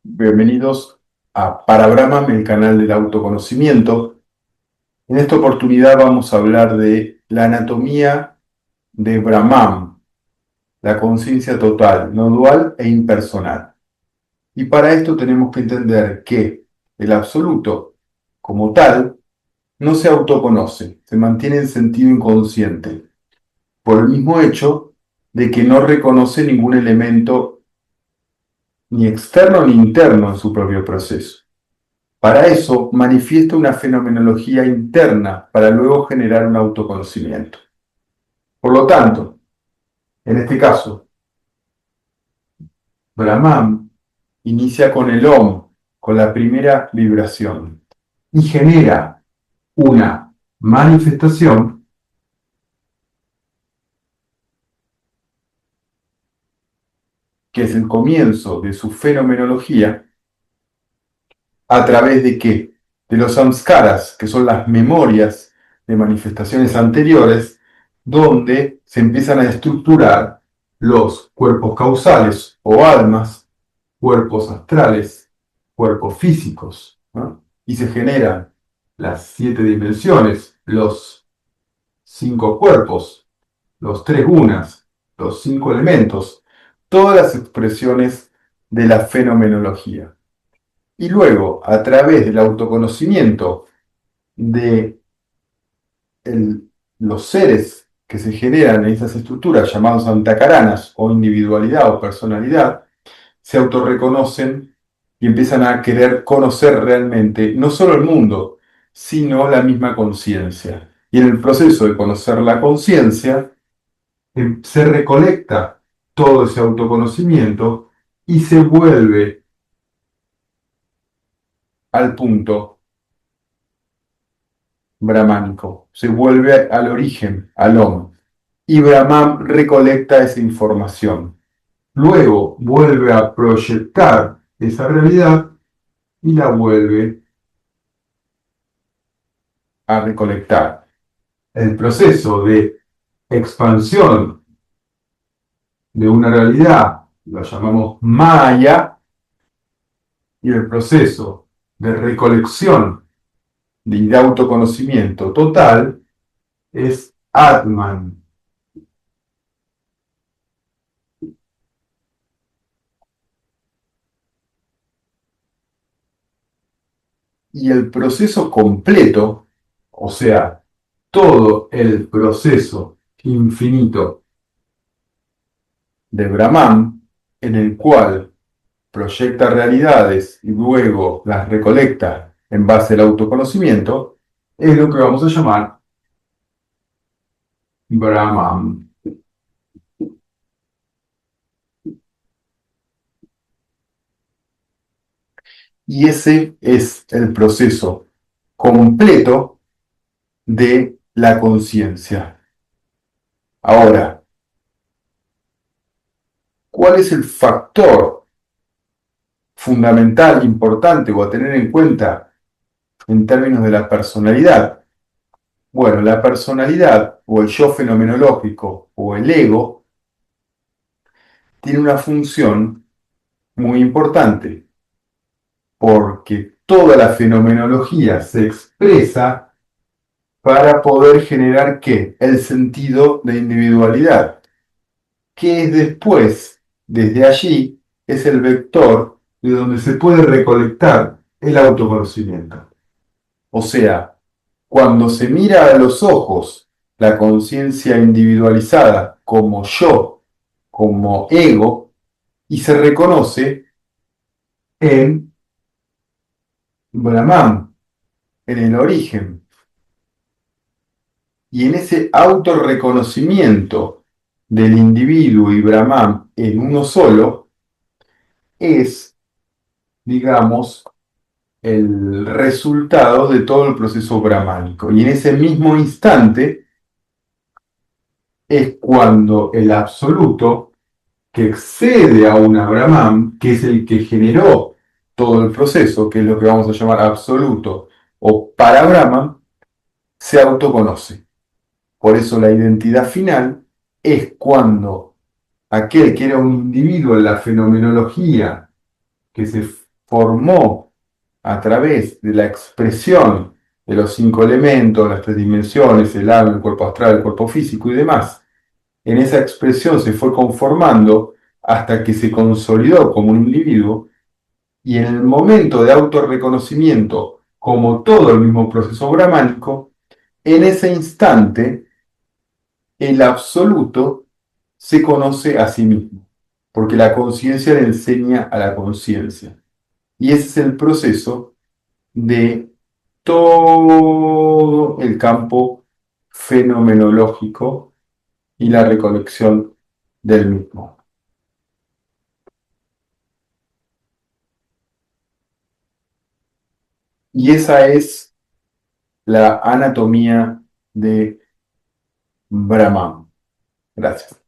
Bienvenidos a Para Brahman, el canal del autoconocimiento. En esta oportunidad vamos a hablar de la anatomía de Brahman, la conciencia total, no dual e impersonal. Y para esto tenemos que entender que el absoluto, como tal, no se autoconoce, se mantiene en sentido inconsciente, por el mismo hecho de que no reconoce ningún elemento ni externo ni interno en su propio proceso. Para eso manifiesta una fenomenología interna para luego generar un autoconocimiento. Por lo tanto, en este caso, Brahman inicia con el Om, con la primera vibración, y genera una manifestación que es el comienzo de su fenomenología. ¿A través de qué? De los samskaras, que son las memorias de manifestaciones anteriores, donde se empiezan a estructurar los cuerpos causales o almas, cuerpos astrales, cuerpos físicos, ¿no? Y se generan las 7 dimensiones, los 5 cuerpos, los 3 gunas, los 5 elementos, todas las expresiones de la fenomenología. Y luego, a través del autoconocimiento de los seres que se generan en esas estructuras llamados antacaranas o individualidad o personalidad, se autorreconocen y empiezan a querer conocer realmente no solo el mundo, sino la misma conciencia. Y en el proceso de conocer la conciencia, se recolecta todo ese autoconocimiento y se vuelve al punto brahmánico, se vuelve al origen, al Om. Y Brahman recolecta esa información. Luego vuelve a proyectar esa realidad y la vuelve a recolectar. El proceso de expansión de una realidad lo llamamos Maya, y el proceso de recolección de autoconocimiento total es Atman. Y el proceso completo, o sea, todo el proceso infinito de Brahman, en el cual proyecta realidades y luego las recolecta en base al autoconocimiento, es lo que vamos a llamar Brahman. Y ese es el proceso completo de la conciencia. Ahora, ¿cuál es el factor fundamental, importante o a tener en cuenta en términos de la personalidad? Bueno, la personalidad o el yo fenomenológico o el ego tiene una función muy importante porque toda la fenomenología se expresa para poder generar ¿qué? El sentido de individualidad, que es después, desde allí, es el vector de donde se puede recolectar el autoconocimiento. O sea, cuando se mira a los ojos la conciencia individualizada como yo, como ego, y se reconoce en Brahman, en el origen. Y en ese autorreconocimiento del individuo y Brahman en uno solo, es, digamos, el resultado de todo el proceso brahmánico. Y en ese mismo instante es cuando el absoluto, que excede a una Brahman, que es el que generó todo el proceso, que es lo que vamos a llamar absoluto o para Brahman, se autoconoce. Por eso la identidad final es cuando aquel que era un individuo en la fenomenología que se formó a través de la expresión de los 5 elementos, las 3 dimensiones, el alma, el cuerpo astral, el cuerpo físico y demás, en esa expresión se fue conformando hasta que se consolidó como un individuo y en el momento de autorreconocimiento, como todo el mismo proceso bramánico, en ese instante el absoluto se conoce a sí mismo, porque la conciencia le enseña a la conciencia. Y ese es el proceso de todo el campo fenomenológico y la recolección del mismo. Y esa es la anatomía de Brahman. Gracias.